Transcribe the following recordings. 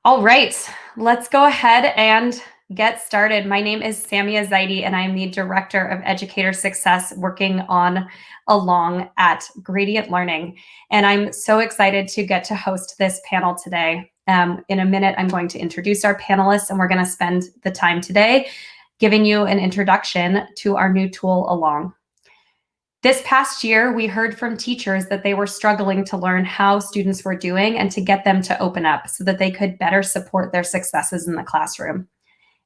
All right, let's go ahead and get started. My name is Samia Zaidi, and I'm the Director of Educator Success working on Along at Gradient Learning. And I'm so excited to get to host this panel today. In a minute, I'm going to introduce our panelists, and we're going to spend the time today giving you an introduction to our new tool, Along. This past year, we heard from teachers that they were struggling to learn how students were doing and to get them to open up so that they could better support their successes in the classroom.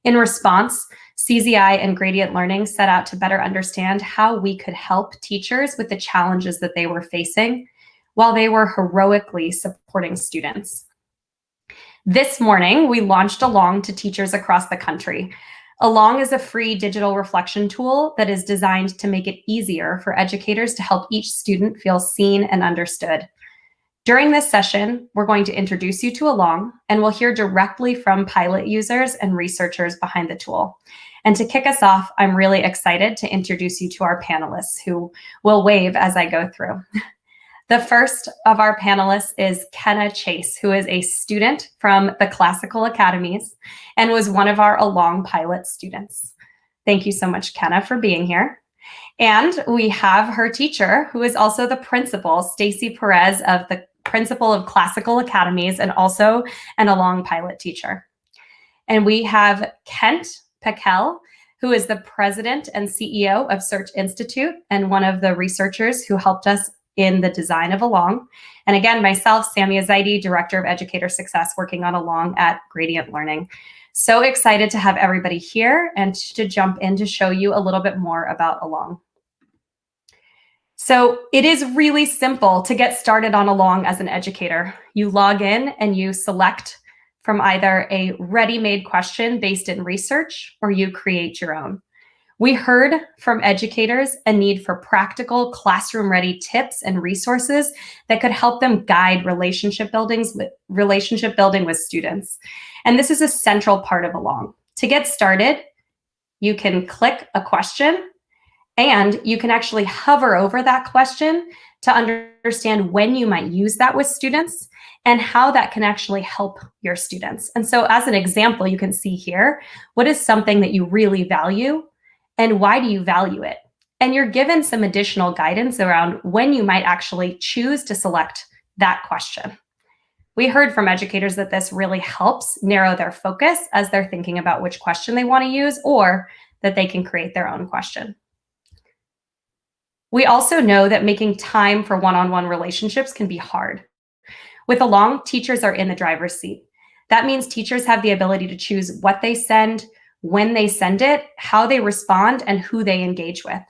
In response, CZI and Gradient Learning set out to better understand how we could help teachers with the challenges that they were facing while they were heroically supporting students. This morning, we launched Along to teachers across the country. Along is a free digital reflection tool that is designed to make it easier for educators to help each student feel seen and understood. During this session, we're going to introduce you to Along, and we'll hear directly from pilot users and researchers behind the tool. And to kick us off, I'm really excited to introduce you to our panelists who will wave as I go through. The first of our panelists is Kenna Chase, who is a student from the Classical Academies and was one of our Along pilot students. Thank you so much, Kenna, for being here. And we have her teacher, who is also the principal, Stacy Perez, of the principal of Classical Academies and also an Along pilot teacher. And we have Kent Pekel, who is the president and CEO of Search Institute and one of the researchers who helped us in the design of Along. And again, myself, Samia Zaidi, Director of Educator Success, working on Along at Gradient Learning. So excited to have everybody here and to jump in to show you a little bit more about Along. So it is really simple to get started on Along as an educator. You log in and you select from either a ready-made question based in research or you create your own. We heard from educators a need for practical classroom-ready tips and resources that could help them guide relationship building with students. And this is a central part of Along. To get started, you can click a question and you can actually hover over that question to understand when you might use that with students and how that can actually help your students. And so as an example, you can see here, what is something that you really value? And why do you value it? And you're given some additional guidance around when you might actually choose to select that question. We heard from educators that this really helps narrow their focus as they're thinking about which question they want to use or that they can create their own question. We also know that making time for one-on-one relationships can be hard. With Along, teachers are in the driver's seat. That means teachers have the ability to choose what they send, when they send it, how they respond, and who they engage with.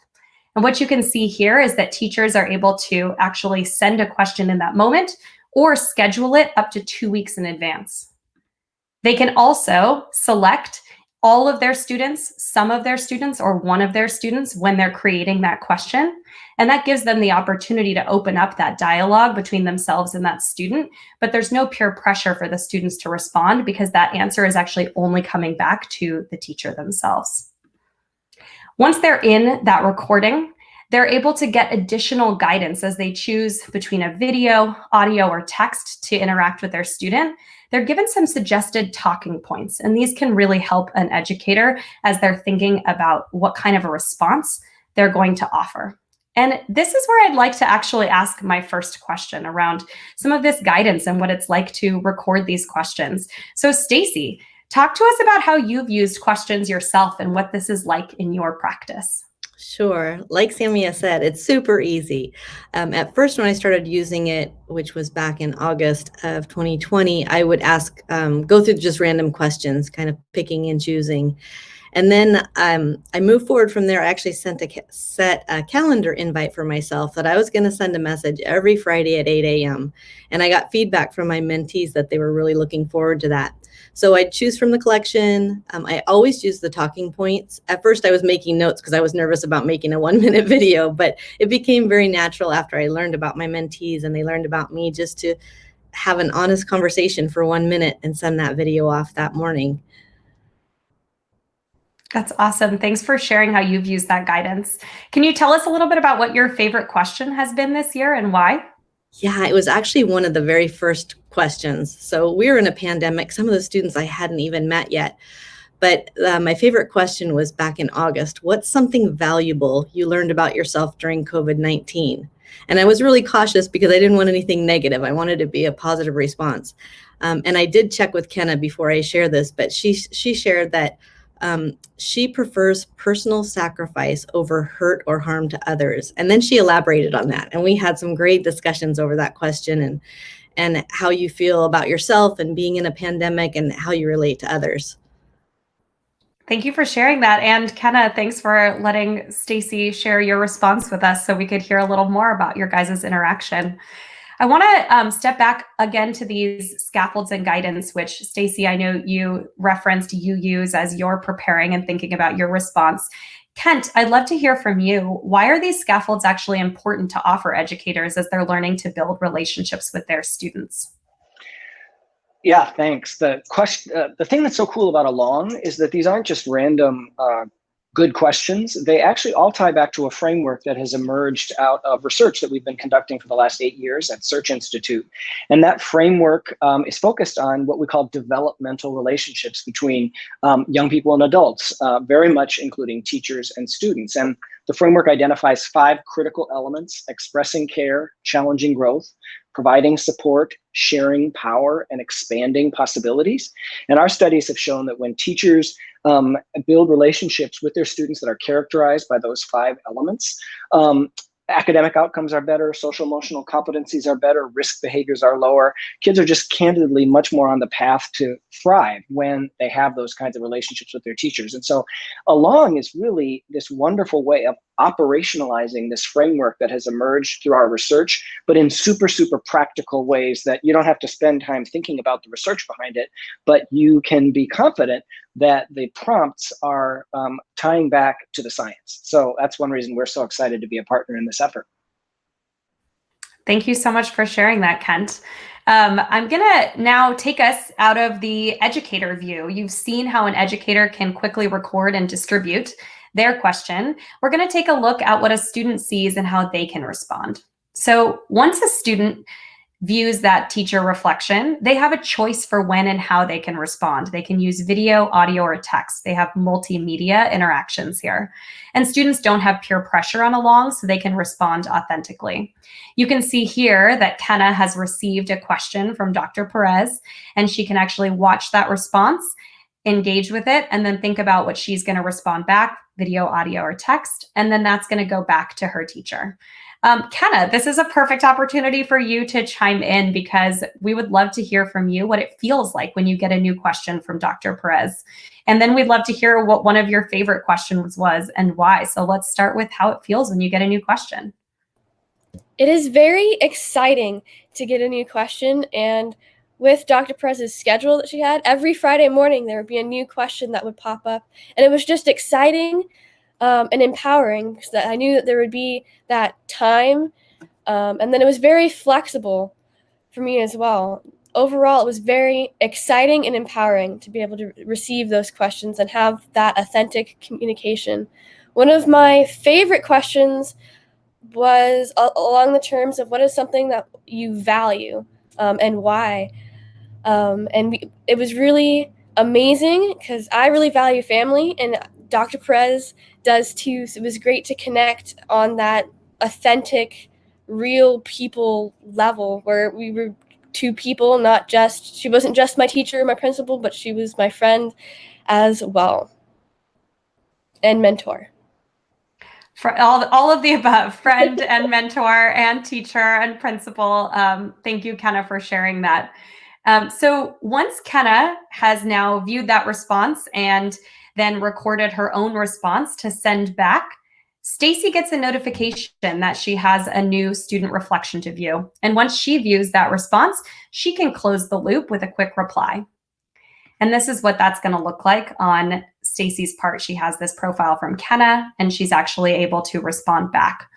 And what you can see here is that teachers are able to actually send a question in that moment or schedule it up to 2 weeks in advance. They can also select all of their students, some of their students, or one of their students when they're creating that question. And that gives them the opportunity to open up that dialogue between themselves and that student. But there's no peer pressure for the students to respond because that answer is actually only coming back to the teacher themselves. Once they're in that recording, they're able to get additional guidance as they choose between a video, audio, or text to interact with their student. They're given some suggested talking points, and these can really help an educator as they're thinking about what kind of a response they're going to offer. And this is where I'd like to actually ask my first question around some of this guidance and what it's like to record these questions. So Stacy, talk to us about how you've used questions yourself and what this is like in your practice. Sure. Like Samia said, it's super easy. At first, when I started using it, which was back in August of 2020, I would go through just random questions, kind of picking and choosing. And then I moved forward from there. I actually set a calendar invite for myself that I was going to send a message every Friday at 8 a.m. And I got feedback from my mentees that they were really looking forward to that. So I'd choose from the collection. I always use the talking points. At first, I was making notes because I was nervous about making a 1-minute video, but it became very natural after I learned about my mentees and they learned about me just to have an honest conversation for 1 minute and send that video off that morning. That's awesome. Thanks for sharing how you've used that guidance. Can you tell us a little bit about what your favorite question has been this year and why? Yeah, it was actually one of the very first questions. So we were in a pandemic. Some of the students I hadn't even met yet. But my favorite question was back in August. What's something valuable you learned about yourself during COVID-19? And I was really cautious because I didn't want anything negative. I wanted to be a positive response. And I did check with Kenna before I share this, but she shared that she prefers personal sacrifice over hurt or harm to others. And then she elaborated on that. And we had some great discussions over that question and how you feel about yourself and being in a pandemic and how you relate to others. Thank you for sharing that. And Kenna, thanks for letting Stacy share your response with us so we could hear a little more about your guys' interaction. I want to step back again to these scaffolds and guidance, which Stacy, I know you referenced you use as you're preparing and thinking about your response. Kent, I'd love to hear from you. Why are these scaffolds actually important to offer educators as they're learning to build relationships with their students? Yeah, thanks. The thing that's so cool about Along is that these aren't just random good questions. They actually all tie back to a framework that has emerged out of research that we've been conducting for the last 8 years at Search Institute. And that framework is focused on what we call developmental relationships between young people and adults, very much including teachers and students. And the framework identifies 5 critical elements: expressing care, challenging growth, providing support, sharing power, and expanding possibilities. And our studies have shown that when teachers build relationships with their students that are characterized by those 5 elements, academic outcomes are better, social emotional competencies are better, risk behaviors are lower. Kids are just candidly much more on the path to thrive when they have those kinds of relationships with their teachers. And so Along is really this wonderful way of operationalizing this framework that has emerged through our research, but in super, super practical ways that you don't have to spend time thinking about the research behind it, but you can be confident that the prompts are tying back to the science. So that's one reason we're so excited to be a partner in this effort. Thank you so much for sharing that, Kent. I'm going to now take us out of the educator view. You've seen how an educator can quickly record and distribute their question. We're going to take a look at what a student sees and how they can respond. So once a student views that teacher reflection, they have a choice for when and how they can respond. They can use video, audio, or text. They have multimedia interactions here. And students don't have peer pressure on Along, so they can respond authentically. You can see here that Kenna has received a question from Dr. Perez, and she can actually watch that response, engage with it, and then think about what she's going to respond back, video, audio, or text, and then that's going to go back to her teacher. Kenna, this is a perfect opportunity for you to chime in because we would love to hear from you what it feels like when you get a new question from Dr. Perez. And then we'd love to hear what one of your favorite questions was and why. So let's start with how it feels when you get a new question. It is very exciting to get a new question, and with Dr. Perez's schedule that she had, every Friday morning there would be a new question that would pop up, and it was just exciting and empowering because I knew that there would be that time, and then it was very flexible for me as well. Overall, it was very exciting and empowering to be able to receive those questions and have that authentic communication. One of my favorite questions was along the terms of what is something that you value and why. It was really amazing because I really value family, and Dr. Perez does too. So it was great to connect on that authentic, real people level where we were 2 people, she wasn't just my teacher or my principal, but she was my friend as well and mentor. For all of the above, friend and mentor and teacher and principal. Thank you, Kenna, for sharing that. So once Kenna has now viewed that response and then recorded her own response to send back, Stacy gets a notification that she has a new student reflection to view. And once she views that response, she can close the loop with a quick reply. And this is what that's going to look like on Stacy's part. She has this profile from Kenna, and she's actually able to respond back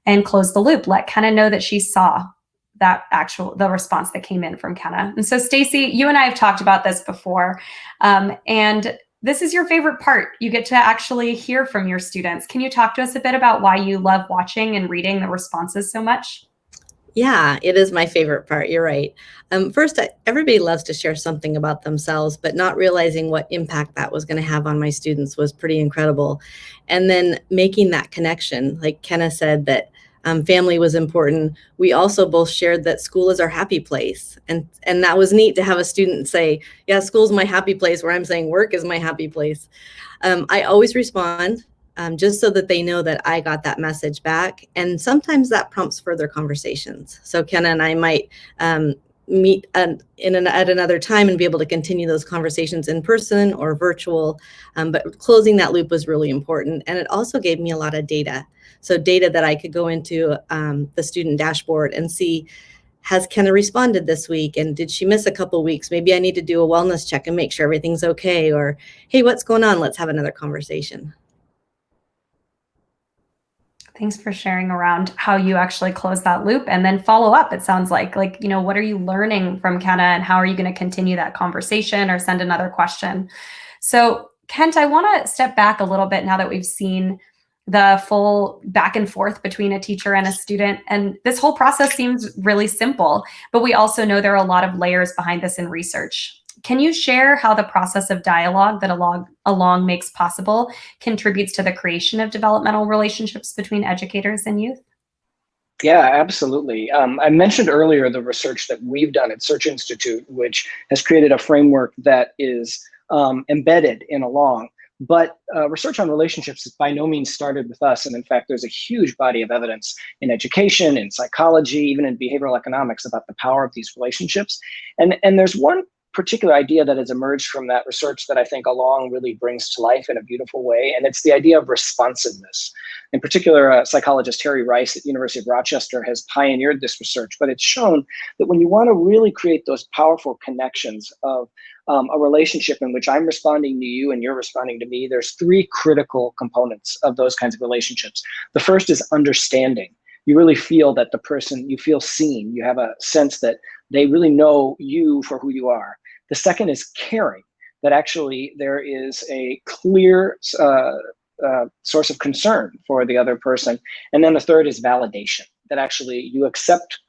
and close the loop. Let Kenna know that she saw the response that came in from Kenna. And so Stacy, you and I have talked about this before, and this is your favorite part. You get to actually hear from your students. Can you talk to us a bit about why you love watching and reading the responses so much? Yeah, it is my favorite part. You're right. First, everybody loves to share something about themselves, but not realizing what impact that was going to have on my students was pretty incredible. And then making that connection, like Kenna said, that family was important. We also both shared that school is our happy place, and that was neat to have a student say, "Yeah, school's my happy place," where I'm saying work is my happy place. I always respond just so that they know that I got that message back. And sometimes that prompts further conversations. So Kenna and I might meet at another time and be able to continue those conversations in person or virtual. But closing that loop was really important. And it also gave me a lot of data. So data that I could go into the student dashboard and see, has Kenna responded this week? And did she miss a couple weeks? Maybe I need to do a wellness check and make sure everything's okay. Or, hey, what's going on? Let's have another conversation. Thanks for sharing around how you actually close that loop and then follow up. It sounds like, what are you learning from Kenna and how are you going to continue that conversation or send another question? So Kent, I want to step back a little bit now that we've seen the full back and forth between a teacher and a student. And this whole process seems really simple, but we also know there are a lot of layers behind this in research. Can you share how the process of dialogue that Along makes possible contributes to the creation of developmental relationships between educators and youth? Yeah, absolutely. I mentioned earlier the research that we've done at Search Institute, which has created a framework that is embedded in Along. But research on relationships is by no means started with us. And in fact, there's a huge body of evidence in education, in psychology, even in behavioral economics about the power of these relationships. And there's one particular idea that has emerged from that research that I think Along really brings to life in a beautiful way. And it's the idea of responsiveness. In particular, psychologist Harry Rice at University of Rochester has pioneered this research, but it's shown that when you want to really create those powerful connections of a relationship in which I'm responding to you and you're responding to me, there's three critical components of those kinds of relationships. The first is understanding. You really feel that the person, you feel seen. You have a sense that they really know you for who you are. The second is caring, that actually there is a clear source of concern for the other person. And then the third is validation, that actually you accept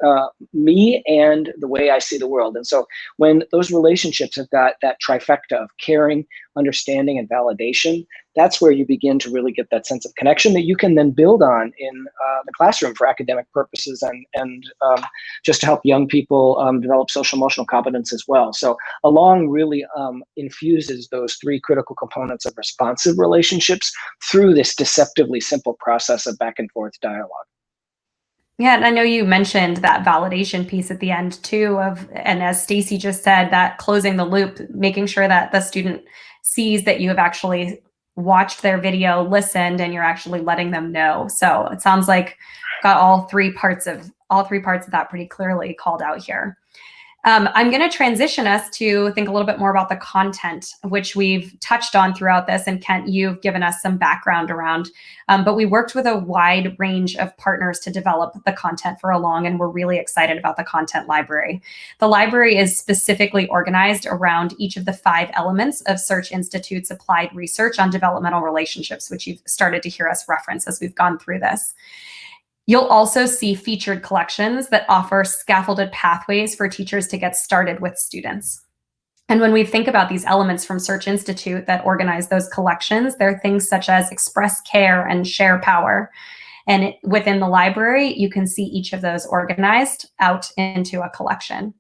me and the way I see the world. And so when those relationships have got that trifecta of caring, understanding, and validation, that's where you begin to really get that sense of connection that you can then build on in the classroom for academic purposes and just to help young people develop social emotional competence as well. So Along really infuses those three critical components of responsive relationships through this deceptively simple process of back and forth dialogue. Yeah, and I know you mentioned that validation piece at the end too and as Stacy just said, that closing the loop, making sure that the student sees that you have actually watched their video, listened, and you're actually letting them know. So it sounds like got all three parts of that pretty clearly called out here. I'm going to transition us to think a little bit more about the content, which we've touched on throughout this. And Kent, you've given us some background around, but we worked with a wide range of partners to develop the content for Along, and we're really excited about the content library. The library is specifically organized around each of the 5 elements of Search Institute's applied research on developmental relationships, which you've started to hear us reference as we've gone through this. You'll also see featured collections that offer scaffolded pathways for teachers to get started with students. And when we think about these elements from Search Institute that organize those collections, there are things such as express care and share power. And within the library, you can see each of those organized out into a collection.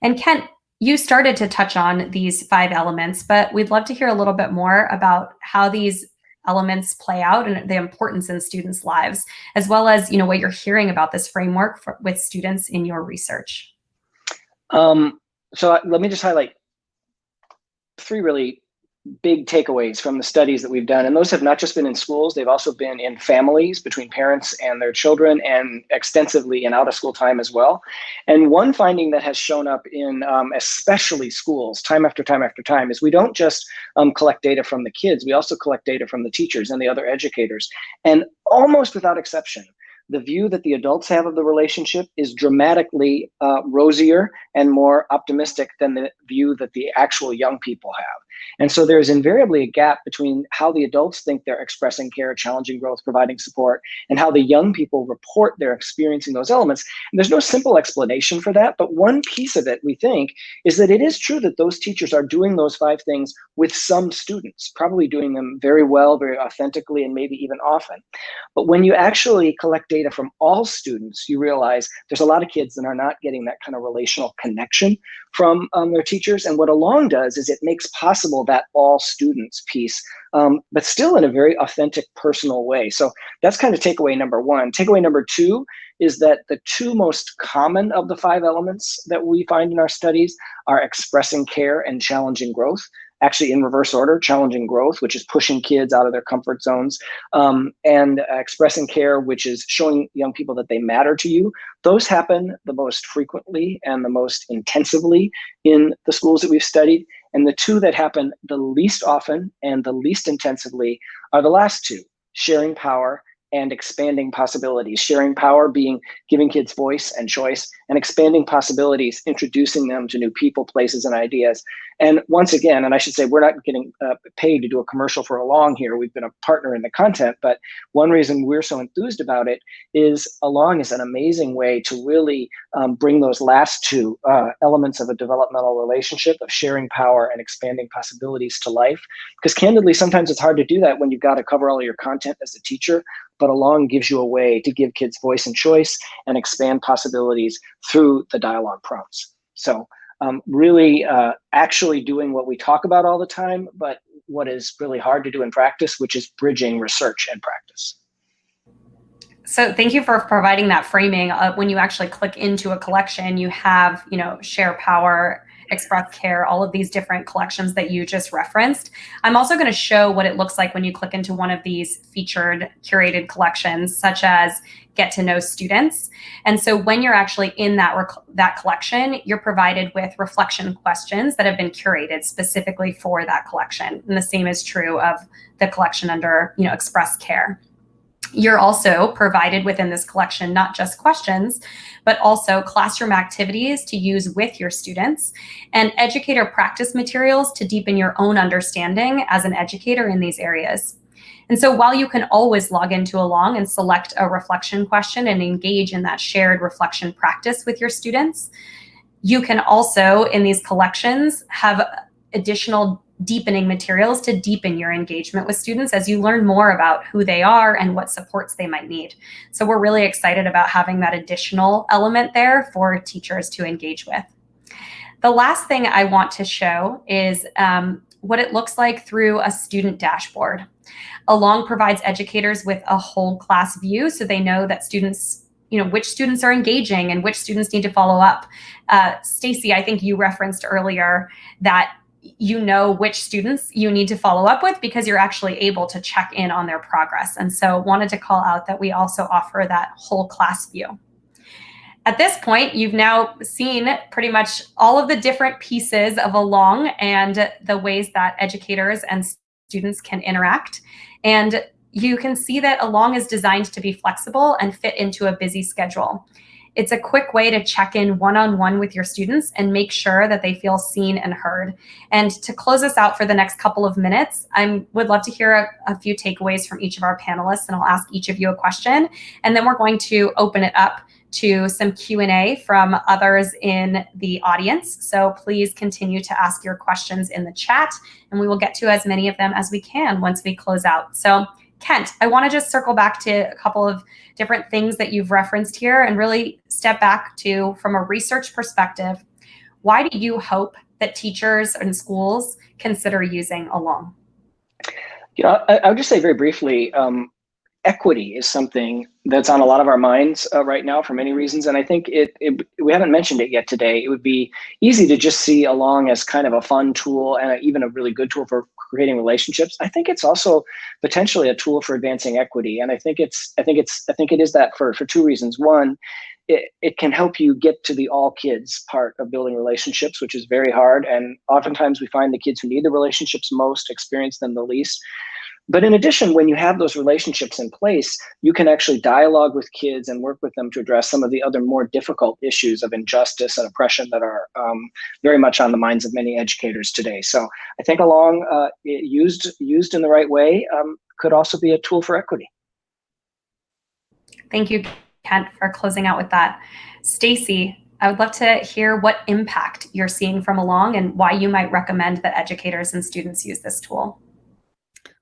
And Kent, you started to touch on these 5 elements, but we'd love to hear a little bit more about how these elements play out and the importance in students' lives, as well as what you're hearing about this framework with students in your research. So let me just highlight 3 really big takeaways from the studies that we've done. And those have not just been in schools, they've also been in families between parents and their children, and extensively in out of school time as well. And one finding that has shown up in especially schools time after time after time is we don't just collect data from the kids, we also collect data from the teachers and the other educators. And almost without exception, the view that the adults have of the relationship is dramatically rosier and more optimistic than the view that the actual young people have. And so there's invariably a gap between how the adults think they're expressing care, challenging growth, providing support, and how the young people report they're experiencing those elements. And there's no simple explanation for that, but one piece of it, we think, is that it is true that those teachers are doing those 5 things with some students, probably doing them very well, very authentically, and maybe even often. But when you actually collect data from all students, you realize there's a lot of kids that are not getting that kind of relational connection from their teachers. And what Along does is it makes possible that all students piece, but still in a very authentic, personal way. So that's kind of takeaway number 1. Takeaway number 2 is that the 2 most common of the 5 elements that we find in our studies are expressing care and challenging growth. Actually, in reverse order: challenging growth, which is pushing kids out of their comfort zones, and expressing care, which is showing young people that they matter to you. Those happen the most frequently and the most intensively in the schools that we've studied. And the 2 that happen the least often and the least intensively are the last 2: sharing power and expanding possibilities. Sharing power being giving kids voice and choice, and expanding possibilities, introducing them to new people, places, and ideas. And once again, and I should say, we're not getting paid to do a commercial for Along here. We've been a partner in the content, but one reason we're so enthused about it is Along is an amazing way to really bring those last 2 elements of a developmental relationship, of sharing power and expanding possibilities, to life. Because candidly, sometimes it's hard to do that when you've got to cover all of your content as a teacher, but Along gives you a way to give kids voice and choice and expand possibilities through the dialogue prompts. So really actually doing what we talk about all the time, but what is really hard to do in practice, which is bridging research and practice. So thank you for providing that framing. When you actually click into a collection, you have, share power, express care, all of these different collections that you just referenced. I'm also going to show what it looks like when you click into one of these featured curated collections, such as Get to Know Students. And so when you're actually in that collection, you're provided with reflection questions that have been curated specifically for that collection. And the same is true of the collection under, express care. You're also provided within this collection not just questions, but also classroom activities to use with your students and educator practice materials to deepen your own understanding as an educator in these areas. And so while you can always log into Along and select a reflection question and engage in that shared reflection practice with your students, you can also, in these collections, have additional deepening materials to deepen your engagement with students as you learn more about who they are and what supports they might need. So we're really excited about having that additional element there for teachers to engage with. The last thing I want to show is what it looks like through a student dashboard. Along provides educators with a whole class view so they know that students, which students are engaging and which students need to follow up. Stacy, I think you referenced earlier that which students you need to follow up with because you're actually able to check in on their progress. And so wanted to call out that we also offer that whole class view. At this point, you've now seen pretty much all of the different pieces of Along and the ways that educators and students can interact. And you can see that Along is designed to be flexible and fit into a busy schedule. It's a quick way to check in one-on-one with your students and make sure that they feel seen and heard. And to close us out for the next couple of minutes, I would love to hear a few takeaways from each of our panelists, and I'll ask each of you a question. And then we're going to open it up to some Q&A from others in the audience. So please continue to ask your questions in the chat, and we will get to as many of them as we can once we close out. So Kent, I want to just circle back to a couple of different things that you've referenced here and really step back to, from a research perspective, why do you hope that teachers and schools consider using Along? I would just say very briefly, equity is something that's on a lot of our minds right now for many reasons. And I think we haven't mentioned it yet today. It would be easy to just see Along as kind of a fun tool and even a really good tool for creating relationships. I think it's also potentially a tool for advancing equity. And I think it is that for 2 reasons. One, it can help you get to the all kids part of building relationships, which is very hard. And oftentimes we find the kids who need the relationships most experience them the least. But in addition, when you have those relationships in place, you can actually dialogue with kids and work with them to address some of the other more difficult issues of injustice and oppression that are very much on the minds of many educators today. So I think Along, used in the right way, could also be a tool for equity. Thank you, Kent, for closing out with that. Stacy, I would love to hear what impact you're seeing from Along and why you might recommend that educators and students use this tool.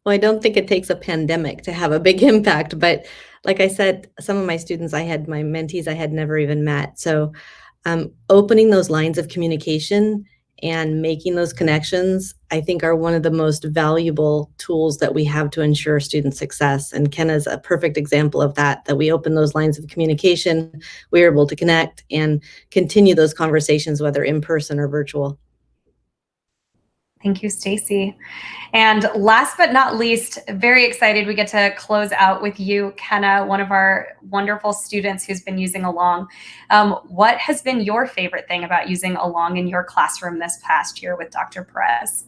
Well, I don't think it takes a pandemic to have a big impact, but like I said, some of my students, my mentees I had never even met. So opening those lines of communication and making those connections, I think are one of the most valuable tools that we have to ensure student success. And Kenna's a perfect example of that we open those lines of communication, we're able to connect and continue those conversations, whether in person or virtual. Thank you, Stacy. And last but not least, very excited we get to close out with you, Kenna, one of our wonderful students who's been using Along. What has been your favorite thing about using Along in your classroom this past year with Dr. Perez?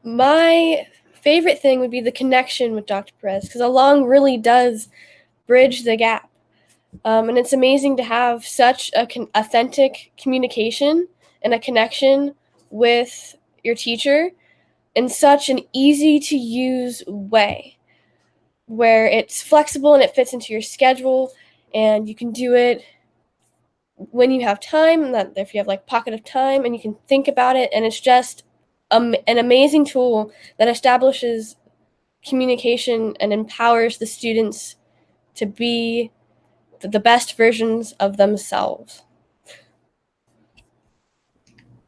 My favorite thing would be the connection with Dr. Perez, because Along really does bridge the gap. And it's amazing to have such authentic communication and a connection with your teacher in such an easy to use way where it's flexible and it fits into your schedule and you can do it when you have time, that if you have like pocket of time and you can think about it, and it's just an amazing tool that establishes communication and empowers the students to be the best versions of themselves.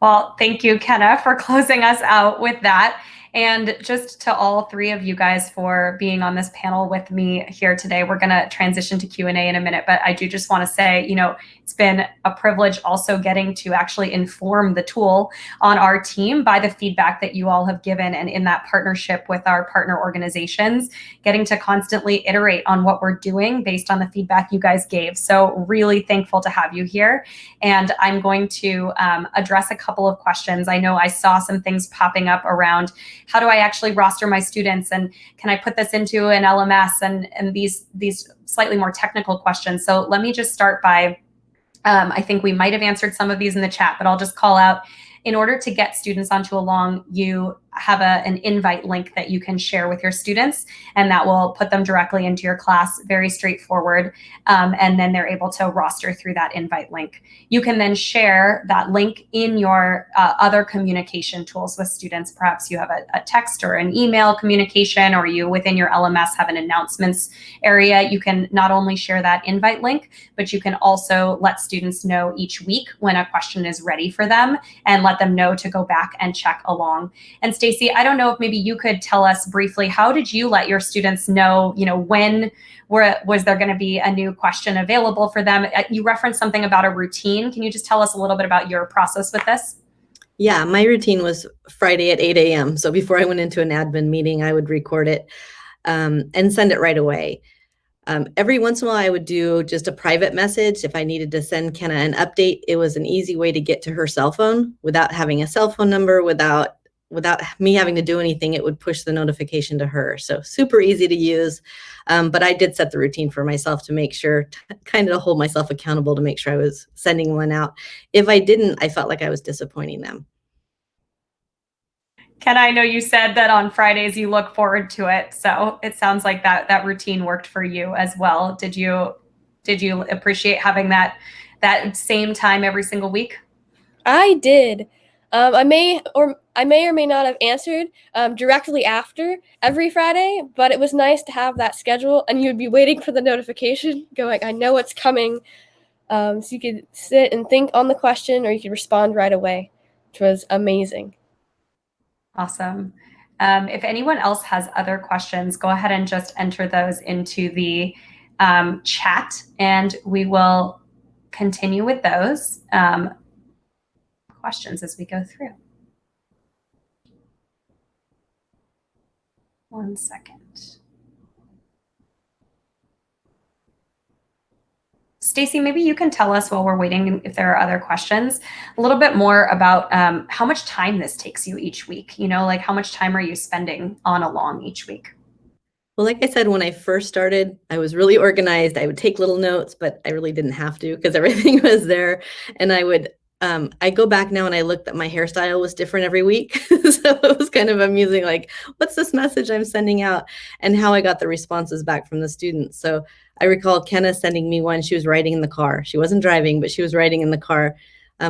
Well, thank you, Kenna, for closing us out with that. And just to all three of you guys for being on this panel with me here today. We're going to transition to Q&A in a minute, but I do just want to say, it's been a privilege also getting to actually inform the tool on our team by the feedback that you all have given, and in that partnership with our partner organizations, getting to constantly iterate on what we're doing based on the feedback you guys gave. So really thankful to have you here. And I'm going to address a couple of questions. I know I saw some things popping up around how do I actually roster my students, and can I put this into an LMS, and these slightly more technical questions. So let me just start by, I think we might have answered some of these in the chat, but I'll just call out, in order to get students onto Along, you have an invite link that you can share with your students, and that will put them directly into your class, very straightforward. And then they're able to roster through that invite link. You can then share that link in your other communication tools with students. Perhaps you have a text or an email communication, or you within your LMS have an announcements area. You can not only share that invite link, but you can also let students know each week when a question is ready for them and let them know to go back and check Along. And Stacy, I don't know if maybe you could tell us briefly, how did you let your students know, when was there going to be a new question available for them? You referenced something about a routine. Can you just tell us a little bit about your process with this? Yeah, my routine was Friday at 8 a.m. So before I went into an admin meeting, I would record it and send it right away. Every once in a while, I would do just a private message. If I needed to send Kenna an update, it was an easy way to get to her cell phone without having a cell phone number, without me having to do anything. It would push the notification to her. So super easy to use. But I did set the routine for myself to make sure, kind of hold myself accountable to make sure I was sending one out. If I didn't, I felt like I was disappointing them. Ken, I know you said that on Fridays you look forward to it, so it sounds like that routine worked for you as well. Did you appreciate having that same time every single week? I did. I may or may not have answered directly after every Friday, but it was nice to have that schedule, and you'd be waiting for the notification, going, I know it's coming. So you could sit and think on the question, or you could respond right away, which was amazing. Awesome. If anyone else has other questions, go ahead and just enter those into the chat, and we will continue with those questions as we go through. 1 second. Stacy, maybe you can tell us while we're waiting, if there are other questions, a little bit more about how much time this takes you each week. Like how much time are you spending on Along each week? Well, like I said, when I first started, I was really organized. I would take little notes, but I really didn't have to because everything was there. And I go back now and I looked that my hairstyle was different every week. So it was kind of amusing, like, what's this message I'm sending out, and how I got the responses back from the students. So I recall Kenna sending me one. She was riding in the car. She wasn't driving, but she was riding in the car.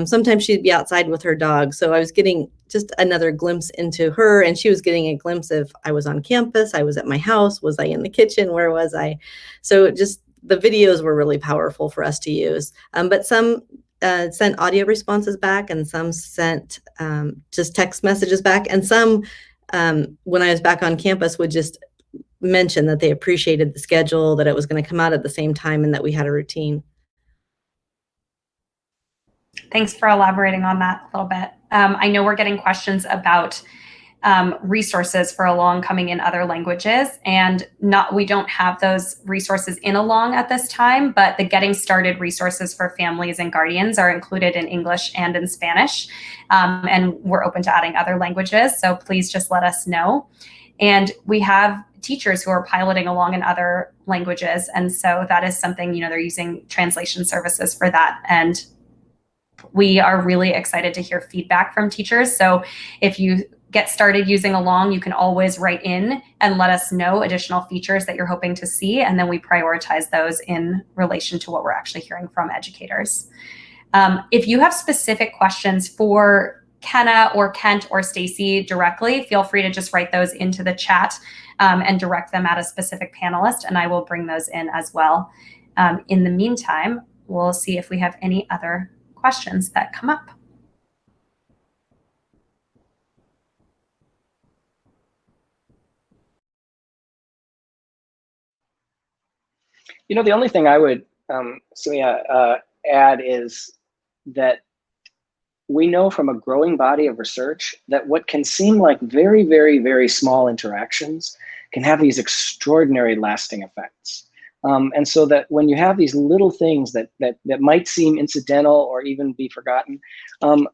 Sometimes she'd be outside with her dog. So I was getting just another glimpse into her, and she was getting a glimpse of, I was on campus, I was at my house, was I in the kitchen, where was I? So just the videos were really powerful for us to use. But some sent audio responses back, and some sent just text messages back. And some, when I was back on campus, would just mention that they appreciated the schedule, that it was going to come out at the same time, and that we had a routine. Thanks for elaborating on that a little bit. I know we're getting questions about resources for Along coming in other languages, and we don't have those resources in Along at this time, but the Getting Started resources for families and guardians are included in English and in Spanish, and we're open to adding other languages, so please just let us know. And we have teachers who are piloting Along in other languages, and so that is something, they're using translation services for that, and we are really excited to hear feedback from teachers. So if you get started using Along, you can always write in and let us know additional features that you're hoping to see, and then we prioritize those in relation to what we're actually hearing from educators. If you have specific questions for Kenna or Kent or Stacy directly, feel free to just write those into the chat and direct them at a specific panelist, and I will bring those in as well. In the meantime, we'll see if we have any other questions that come up. The only thing I would, add is that we know from a growing body of research that what can seem like very, very, very small interactions can have these extraordinary lasting effects. And so that when you have these little things that might seem incidental or even be forgotten,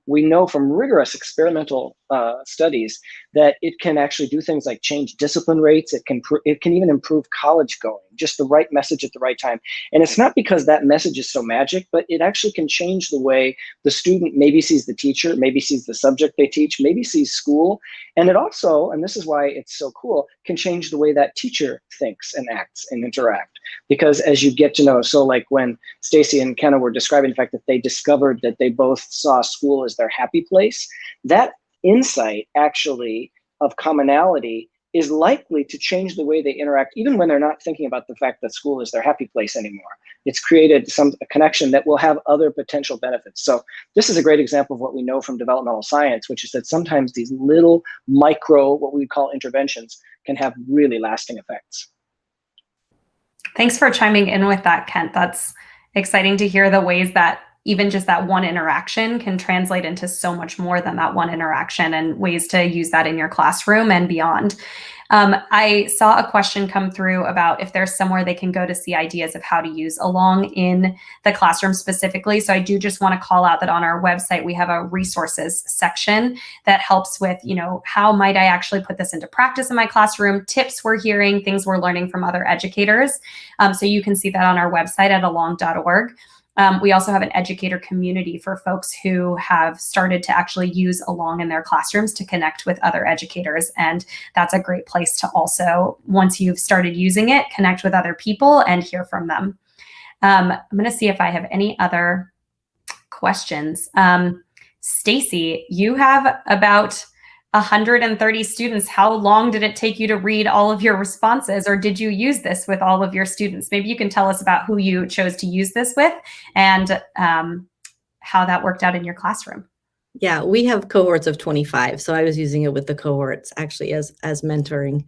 we know from rigorous experimental studies that it can actually do things like change discipline rates. It can even improve college going, just the right message at the right time. And it's not because that message is so magic, but it actually can change the way the student maybe sees the teacher, maybe sees the subject they teach, maybe sees school. And it also, and this is why it's so cool, can change the way that teacher thinks and acts and interact. Because as you get to know, so like when Stacy and Kenna were describing the fact that they discovered that they both saw school as their happy place, that insight actually of commonality is likely to change the way they interact, even when they're not thinking about the fact that school is their happy place anymore. It's created a connection that will have other potential benefits. So this is a great example of what we know from developmental science, which is that sometimes these little micro, what we call interventions, can have really lasting effects. Thanks for chiming in with that, Kent. That's exciting to hear the ways that even just that one interaction can translate into so much more than that one interaction, and ways to use that in your classroom and beyond. I saw a question come through about if there's somewhere they can go to see ideas of how to use Along in the classroom specifically. So I do just want to call out that on our website, we have a resources section that helps with, how might I actually put this into practice in my classroom, tips we're hearing, things we're learning from other educators. So you can see that on our website at along.org. We also have an educator community for folks who have started to actually use Along in their classrooms to connect with other educators. And that's a great place to also, once you've started using it, connect with other people and hear from them. I'm going to see if I have any other questions. Stacy, you have about 130 students. How long did it take you to read all of your responses, or did you use this with all of your students? Maybe you can tell us about who you chose to use this with and how that worked out in your classroom. Yeah, we have cohorts of 25, so I was using it with the cohorts actually as mentoring.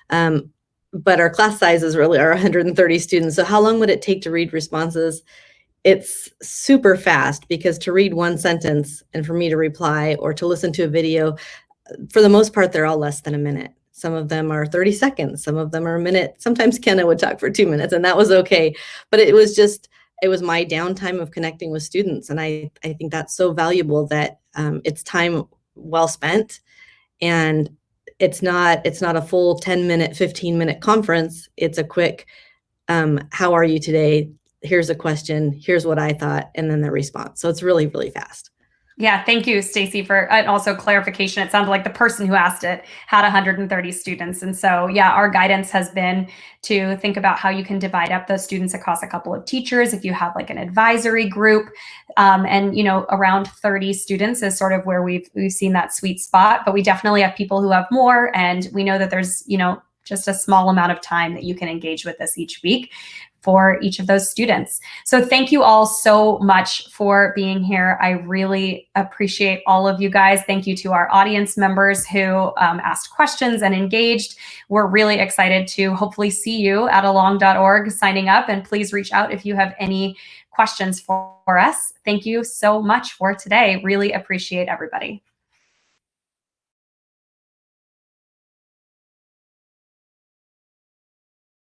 But our class sizes really are 130 students. So how long would it take to read responses? It's super fast, because to read one sentence and for me to reply or to listen to a video, for the most part, they're all less than a minute. Some of them are 30 seconds. Some of them are a minute. Sometimes Kenna would talk for 2 minutes, and that was okay. But it was just it was my downtime of connecting with students. And I think that's so valuable that it's time well spent. And it's not a full 10-minute, 15-minute conference. It's a quick, how are you today? Here's a question. Here's what I thought. And then the response. So it's really, really fast. Yeah, thank you, Stacy, for and also clarification. It sounded like the person who asked it had 130 students. And so, yeah, our guidance has been to think about how you can divide up those students across a couple of teachers. If you have like an advisory group, and around 30 students is sort of where we've seen that sweet spot. But we definitely have people who have more, and we know that there's just a small amount of time that you can engage with us each week for each of those students. So thank you all so much for being here. I really appreciate all of you guys. Thank you to our audience members who asked questions and engaged. We're really excited to hopefully see you at along.org signing up, and please reach out if you have any questions for us. Thank you so much for today. Really appreciate everybody.